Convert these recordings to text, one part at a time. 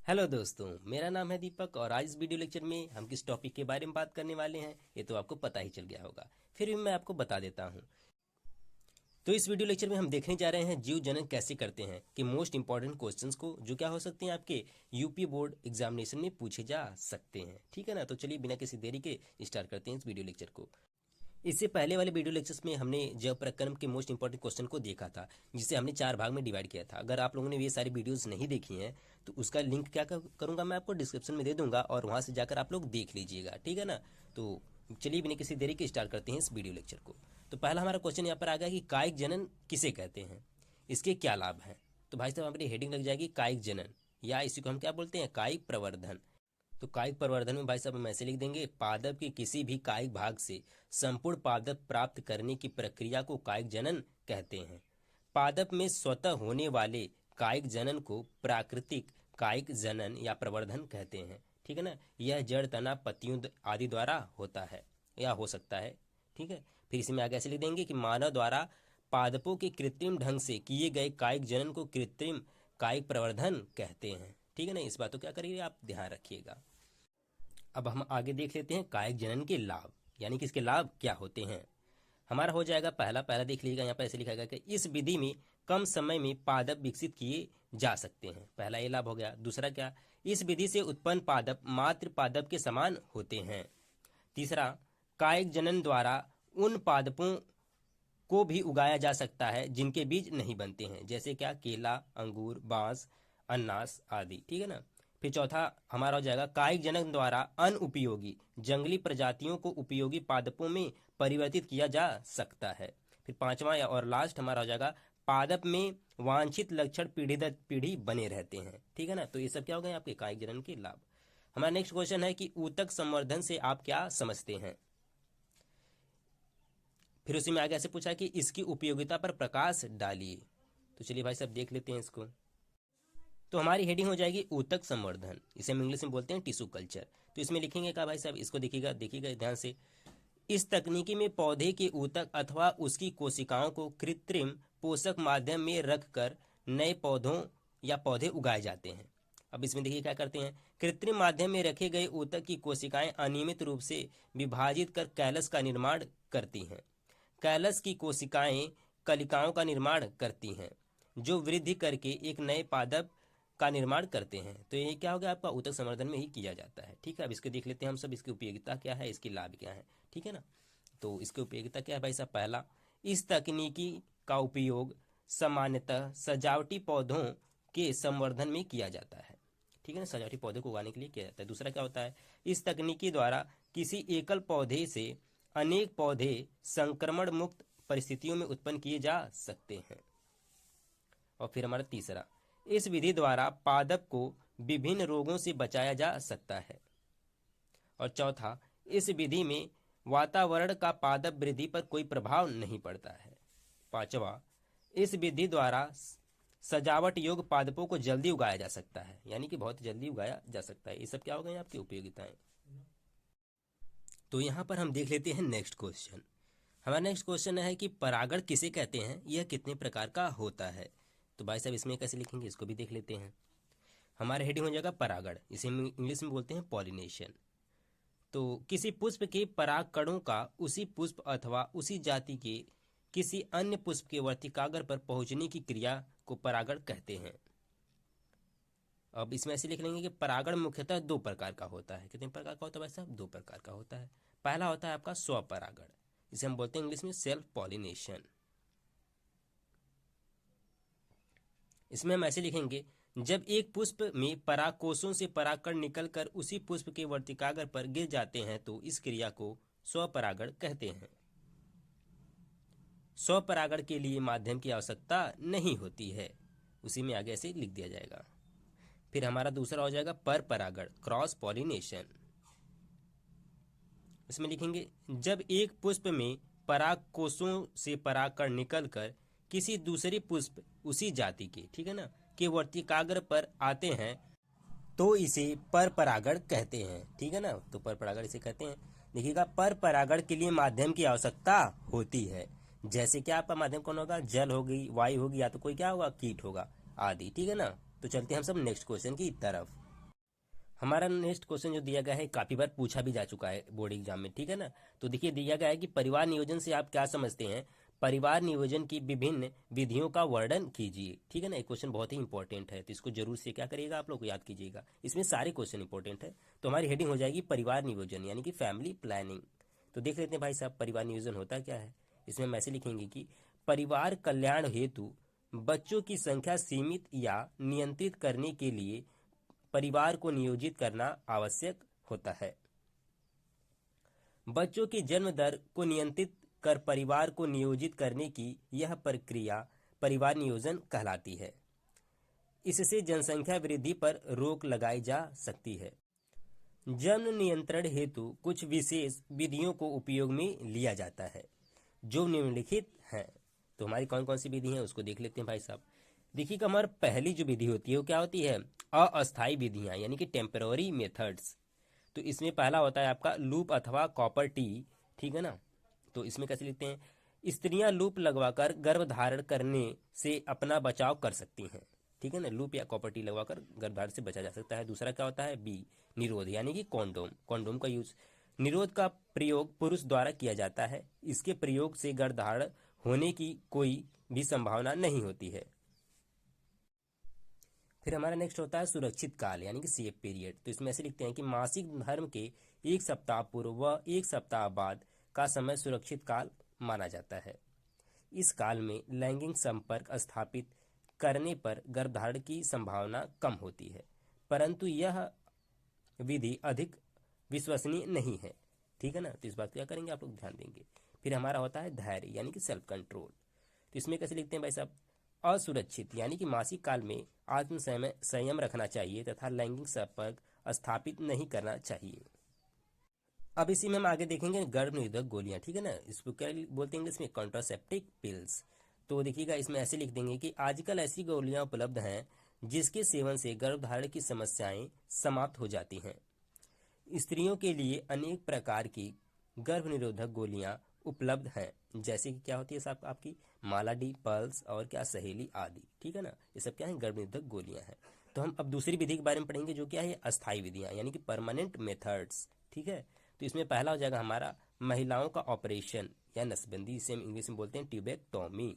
Hello दोस्तों, मेरा नाम है दीपक और आज इस वीडियो लेक्चर में हम किस टॉपिक के बारे में बात करने वाले हैं ये तो आपको पता ही चल गया होगा। फिर भी मैं आपको बता देता हूं। तो इस वीडियो लेक्चर में हम देखने जा रहे हैं जीव जनन कैसे करते हैं कि मोस्ट इंपॉर्टेंट क्वेश्चंस को जो क्या हो सकते हैं आपके यूपी बोर्ड एग्जामिनेशन में पूछे जा सकते हैं। ठीक है ना। तो चलिए बिना किसी देरी के स्टार्ट करते हैं इस वीडियो लेक्चर को। इससे पहले वाले वीडियो लेक्चर्स में हमने जब प्रकरण के मोस्ट इंपॉर्टेंट क्वेश्चन को देखा था, जिसे हमने 4 भाग में डिवाइड किया था। अगर आप लोगों ने ये सारी वीडियोस नहीं देखी हैं तो उसका लिंक क्या करूंगा, मैं आपको डिस्क्रिप्शन में दे दूंगा और वहां से जाकर आप लोग देख लीजिएगा। ठीक है ना। तो चलिए बिना किसी देरी के स्टार्ट करते हैं इस वीडियो लेक्चर को। तो पहला हमारा क्वेश्चन यहाँ पर आ गया कि कायिक जनन किसे कहते हैं, इसके क्या लाभ हैं। तो भाई साहब हमारी हेडिंग लग जाएगी कायिक जनन, या इसी को हम क्या बोलते हैं, कायिक प्रवर्धन। तो कायिक प्रवर्धन में भाई साहब हम ऐसे लिख देंगे, पादप के किसी भी कायिक भाग से संपूर्ण पादप प्राप्त करने की प्रक्रिया को कायिक जनन कहते हैं। पादप में स्वतः होने वाले कायिक जनन को प्राकृतिक कायिक जनन या प्रवर्धन कहते हैं। ठीक है ना। यह जड़ तना पत्तियों आदि द्वारा होता है या हो सकता है। ठीक है। फिर इसी में आगे ऐसे लिख देंगे कि मानव द्वारा पादपों के कृत्रिम ढंग से किए गए कायिक जनन को कृत्रिम कायिक प्रवर्धन कहते हैं। ठीक है ना। इस बात को क्या करिए आप ध्यान रखिएगा। अब हम आगे देख लेते हैं कायिक जनन के लाभ, यानी कि इसके लाभ क्या होते हैं। हमारा हो जाएगा पहला पहला देख लीजिएगा, यहाँ पर ऐसे लिखा गया कि इस विधि में कम समय में पादप विकसित किए जा सकते हैं। पहला ये लाभ हो गया। दूसरा क्या, इस विधि से उत्पन्न पादप मातृ पादप के समान होते हैं। तीसरा, कायिक जनन द्वारा उन पादपों को भी उगाया जा सकता है जिनके बीज नहीं बनते हैं, जैसे क्या, केला, अंगूर, बांस, अनानास आदि। ठीक है ना। फिर चौथा हमारा हो जाएगा, कायिक जनन द्वारा अनुपयोगी जंगली प्रजातियों को उपयोगी पादपों में परिवर्तित किया जा सकता है। फिर पांचवा या और लास्ट हमारा हो जाएगा, पादप में वांछित लक्षण पीढ़ी दर पीढ़ी बने रहते हैं। ठीक है ना। तो ये सब क्या हो गए आपके कायिक जनन के लाभ। हमारा नेक्स्ट क्वेश्चन है कि ऊतक संवर्धन से आप क्या समझते हैं। फिर उसी में आगे ऐसे पूछा कि इसकी उपयोगिता पर प्रकाश डालिए। तो चलिए भाई साहब देख लेते हैं इसको। तो हमारी हेडिंग हो जाएगी ऊतक संवर्धन, इसे हम इंग्लिश में बोलते हैं टिश्यू कल्चर। तो इसमें लिखेंगे क्या भाई साहब, इसको देखिएगा देखिएगा ध्यान से। इस तकनीकी में पौधे के ऊतक अथवा उसकी कोशिकाओं को कृत्रिम पोषक माध्यम में रखकर नए पौधों या पौधे उगाए जाते हैं। अब इसमें देखिए क्या करते हैं, कृत्रिम माध्यम में रखे गए ऊतक की कोशिकाएं अनियमित रूप से विभाजित कर कैलस का निर्माण करती हैं। कैलस की कोशिकाएं कलिकाओं का निर्माण करती हैं, जो वृद्धि करके एक नए पादप का निर्माण करते हैं। तो ये क्या हो गया आपका, ऊतक संवर्धन में ही किया जाता है। ठीक है। अब इसको देख लेते हैं हम सब, इसकी उपयोगिता क्या है, इसके लाभ क्या है। ठीक है ना। तो इसकी उपयोगिता क्या है भाई साहब, पहला, इस तकनीकी का उपयोग सामान्यतः सजावटी पौधों के संवर्धन में किया जाता है। ठीक है ना, सजावटी पौधे को उगाने के लिए किया जाता है। दूसरा क्या होता है, इस तकनीकी द्वारा किसी एकल पौधे से अनेक पौधे संक्रमण मुक्त परिस्थितियों में उत्पन्न किए जा सकते हैं। और फिर हमारा तीसरा, इस विधि द्वारा पादप को विभिन्न रोगों से बचाया जा सकता है। और चौथा, इस विधि में वातावरण का पादप वृद्धि पर कोई प्रभाव नहीं पड़ता है। पांचवा, इस विधि द्वारा सजावट योग्य पादपों को जल्दी उगाया जा सकता है, यानी कि बहुत जल्दी उगाया जा सकता है। ये सब क्या हो गए आपकी उपयोगिताएं। तो यहाँ पर हम देख लेते हैं नेक्स्ट क्वेश्चन। हमारा नेक्स्ट क्वेश्चन है कि परागण किसे कहते हैं, यह कितने प्रकार का होता है। तो भाई साहब इसमें कैसे लिखेंगे, इसको भी देख लेते हैं। हमारा हेडिंग हो जाएगा परागण, इसे हम इंग्लिश में बोलते हैं पॉलिनेशन। तो किसी पुष्प के परागकणों का उसी पुष्प अथवा उसी जाति के किसी अन्य पुष्प के वर्तिकाग्र पर पहुंचने की क्रिया को परागण कहते हैं। अब इसमें ऐसे लिख लेंगे कि परागण मुख्यतः 2 प्रकार का होता है। कितने प्रकार का होता है भाई साहब, 2 प्रकार का होता है। पहला होता है आपका स्वपरागण, इसे हम बोलते हैं इंग्लिश में सेल्फ पॉलिनेशन। इसमें हम ऐसे लिखेंगे, जब एक पुष्प में परागकोशों से परागकण निकलकर उसी पुष्प के वर्तिकाग्र पर गिर जाते हैं तो इस क्रिया को स्वपरागण कहते हैं। स्वपरागण के लिए माध्यम की आवश्यकता नहीं होती है, उसी में आगे ऐसे लिख दिया जाएगा। फिर हमारा दूसरा हो जाएगा पर परागण, क्रॉस पॉलिनेशन। इसमें लिखेंगे, जब एक पुष्प में परागकोशों से परागकण निकलकर किसी दूसरी पुष्प उसी जाति के, ठीक है ना, के वर्तिकाग्र पर आते हैं तो इसे पर परागण कहते हैं। ठीक है ना। तो पर परागण इसे कहते हैं। देखिएगा, पर परागण के लिए माध्यम की आवश्यकता होती है। जैसे क्या आपका माध्यम कौन होगा, जल होगी, वायु होगी, या तो कोई क्या होगा, कीट होगा आदि। ठीक है ना। तो चलते हैं हम सब नेक्स्ट क्वेश्चन की तरफ। हमारा नेक्स्ट क्वेश्चन जो दिया गया है काफी बार पूछा भी जा चुका है बोर्ड एग्जाम में, ठीक है ना। तो देखिए दिया गया है कि परिवार नियोजन से आप क्या समझते हैं, परिवार नियोजन की विभिन्न विधियों का वर्णन कीजिए, ठीक है ना। एक क्वेश्चन बहुत ही इंपॉर्टेंट है, तो इसको जरूर से क्या करिएगा, आप लोग याद कीजिएगा। इसमें सारे क्वेश्चन इंपॉर्टेंट है। तो हमारी हेडिंग हो जाएगी परिवार नियोजन यानी कि फैमिली प्लानिंग। तो देख लेते हैं भाई साहब परिवार नियोजन होता क्या है। इसमें हम ऐसे लिखेंगे कि परिवार कल्याण हेतु बच्चों की संख्या सीमित या नियंत्रित करने के लिए परिवार को नियोजित करना आवश्यक होता है। बच्चों की जन्म दर को नियंत्रित कर परिवार को नियोजित करने की यह प्रक्रिया परिवार नियोजन कहलाती है। इससे जनसंख्या वृद्धि पर रोक लगाई जा सकती है। जन्म नियंत्रण हेतु कुछ विशेष विधियों को उपयोग में लिया जाता है जो निम्नलिखित हैं। तो हमारी कौन कौन सी विधि है उसको देख लेते हैं भाई साहब। देखिएगा हमारी पहली जो विधि होती है वो क्या होती है, अस्थायी विधियां यानी कि टेम्पररी मेथड्स। तो इसमें पहला होता है आपका लूप अथवा कॉपर टी, ठीक है ना। तो इसमें कैसे लिखते हैं, स्त्रियां लूप लगवाकर गर्भधारण करने से अपना बचाव कर सकती हैं, ठीक है ना। लूप या कॉपर टी लगवाकर गर्भधारण से बचा जा सकता है। दूसरा क्या होता है, बी निरोध यानी कि कॉन्डोम, कॉन्डोम का यूज। निरोध का प्रयोग पुरुष द्वारा किया जाता है। इसके प्रयोग से गर्भधारण होने की कोई भी संभावना नहीं होती है। फिर हमारा नेक्स्ट होता है सुरक्षित काल यानी कि सेफ पीरियड। तो इसमें ऐसे लिखते हैं कि मासिक धर्म के एक सप्ताह पूर्व व एक सप्ताह बाद का समय सुरक्षित काल माना जाता है। इस काल में लैंगिक संपर्क स्थापित करने पर गर्भधारण की संभावना कम होती है, परंतु यह विधि अधिक विश्वसनीय नहीं है, ठीक है ना। तो इस बात क्या करेंगे आप लोग ध्यान देंगे। फिर हमारा होता है धैर्य यानी कि सेल्फ कंट्रोल। तो इसमें कैसे लिखते हैं भाई साहब, असुरक्षित यानी कि मासिक काल में आत्म संयम रखना चाहिए तथा लैंगिक संपर्क स्थापित नहीं करना चाहिए। अब इसी में हम आगे देखेंगे गर्भ निरोधक गोलियां, ठीक है ना। इसको क्या बोलते हैं इंग्लिश में, कॉन्ट्रासेप्टिव पिल्स। तो देखिएगा इसमें ऐसे लिख देंगे कि आजकल ऐसी गोलियां उपलब्ध हैं जिसके सेवन से गर्भधारण की समस्याएं समाप्त हो जाती हैं। स्त्रियों के लिए अनेक प्रकार की गर्भ निरोधक गोलियां उपलब्ध हैं, जैसे कि क्या होती है साहब आपकी माला डी, पल्स और क्या सहेली आदि, ठीक है ना। ये सब क्या है, गर्भ निरोधक गोलियां हैं। तो हम अब दूसरी विधि के बारे में पढ़ेंगे जो क्या है, अस्थायी विधियां यानी कि परमानेंट मेथड्स, ठीक है। तो इसमें पहला हो जाएगा हमारा महिलाओं का ऑपरेशन या नसबंदी, इसे हम इंग्लिश में बोलते हैं ट्यूबेक्टोमी,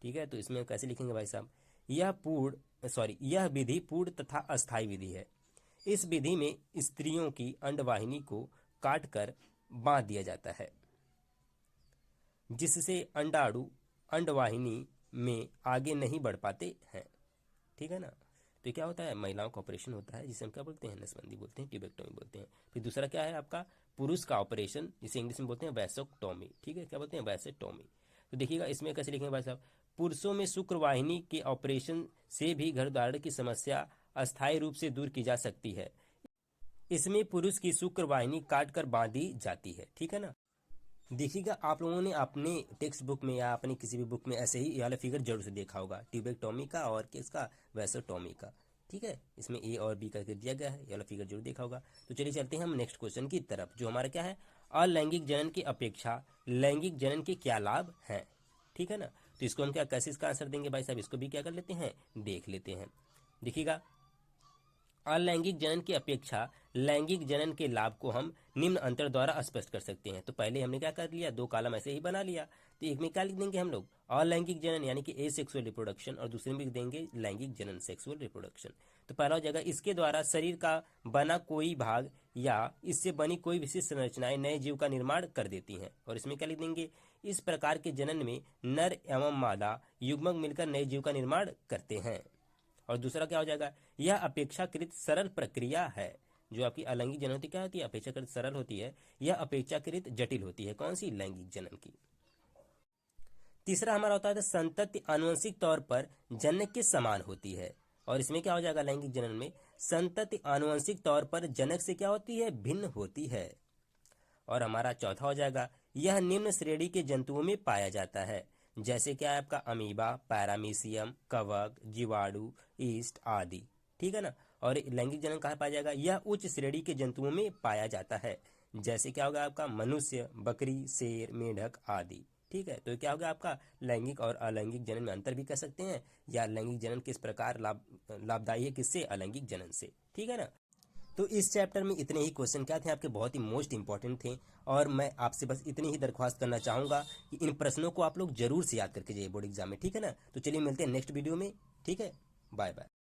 ठीक है। तो इसमें कैसे लिखेंगे भाई साहब, यह विधि पूर्ण तथा अस्थायी विधि है। इस विधि में स्त्रियों की अंडवाहिनी को काटकर बांध दिया जाता है, जिससे अंडाणु अंडवाहिनी में आगे नहीं बढ़ पाते हैं, ठीक है ना। तो क्या होता है, महिलाओं का ऑपरेशन होता है जिसे हम क्या बोलते हैं, नसबंदी बोलते हैं, ट्यूबेक्टोमी बोलते हैं। फिर दूसरा क्या है आपका पुरुष का ऑपरेशन, जिसे इंग्लिश में बोलते हैं वैसेक्टोमी, ठीक है, क्या बोलते हैं, वैसेक्टोमी। तो देखिएगा इसमें कैसे लिखेंगे भाई साहब, पुरुषों में शुक्रवाहिनी के ऑपरेशन से भी गर्भधारण की समस्या अस्थायी रूप से दूर की जा सकती है। इसमें पुरुष की शुक्रवाहिनी काट कर बांधी जाती है, ठीक है ना। देखिएगा आप लोगों ने अपने टेक्स्ट बुक में या अपनी किसी भी बुक में ऐसे ही ये वाला फिगर जरूर से देखा होगा, ट्यूबेक्टोमी का और किसका, वैसेक्टोमी का, ठीक है। इसमें ए और बी करके दिया गया है, ये वाला फिगर जरूर देखा होगा। तो चलिए चलते हैं हम नेक्स्ट क्वेश्चन की तरफ, जो हमारा क्या है, अलैंगिक जनन की अपेक्षा लैंगिक जनन के क्या लाभ हैं, ठीक है ना। तो इसको हम क्या कैसे इसका आंसर देंगे भाई साहब, इसको भी क्या कर लेते हैं, देख लेते हैं। देखिएगा अलैंगिक जनन की अपेक्षा लैंगिक जनन के लाभ को हम निम्न अंतर द्वारा स्पष्ट कर सकते हैं। तो पहले हमने क्या कर लिया, दो कॉलम ऐसे ही बना लिया। तो एक में क्या लिख देंगे हम लोग, अलैंगिक जनन यानी कि एसेक्सुअल रिप्रोडक्शन, और दूसरे में लिख देंगे लैंगिक जनन, सेक्सुअल रिप्रोडक्शन। तो पहला हो जाएगा इसके द्वारा शरीर का बना कोई भाग या इससे बनी कोई विशिष्ट संरचनाएं नए जीव का निर्माण कर देती हैं। और इसमें क्या लिख देंगे, इस प्रकार के जनन में नर एवं मादा युग्मक मिलकर नए जीव का निर्माण करते हैं। और दूसरा क्या हो जाएगा, यह अपेक्षाकृत सरल प्रक्रिया है। जो आपकी अलैंगिक जनन होती क्या होती है, अपेक्षाकृत सरल होती है, यह अपेक्षाकृत जटिल होती है, कौन सी, लैंगिक जनन की। तीसरा हमारा होता है संतति आनुवंशिक तौर पर जनक के समान होती है। और इसमें क्या हो जाएगा, लैंगिक जनन में संतति आनुवंशिक तौर पर जनक से क्या होती है, भिन्न होती है। और हमारा चौथा हो जाएगा, यह निम्न श्रेणी के जंतुओं में पाया जाता है, जैसे क्या है आपका अमीबा, पैरामीशियम, कवक, जीवाणु, ईस्ट आदि, ठीक है ना। और लैंगिक जनन कहाँ पाया जाएगा, यह उच्च श्रेणी के जंतुओं में पाया जाता है, जैसे क्या होगा आपका मनुष्य, बकरी, शेर, मेढक आदि, ठीक है। तो क्या होगा आपका लैंगिक और अलैंगिक जनन में अंतर भी कर सकते हैं, या लैंगिक जनन किस प्रकार लाभदायी है, किससे, अलैंगिक जनन से, ठीक है ना। तो इस चैप्टर में इतने ही क्वेश्चन क्या थे आपके, बहुत ही मोस्ट इंपॉर्टेंट थे, और मैं आपसे बस इतनी ही दरख्वास्त करना चाहूँगा कि इन प्रश्नों को आप लोग जरूर से याद करके जाइए बोर्ड एग्जाम में, ठीक है ना। तो चलिए मिलते हैं नेक्स्ट वीडियो में, ठीक है, बाय बाय।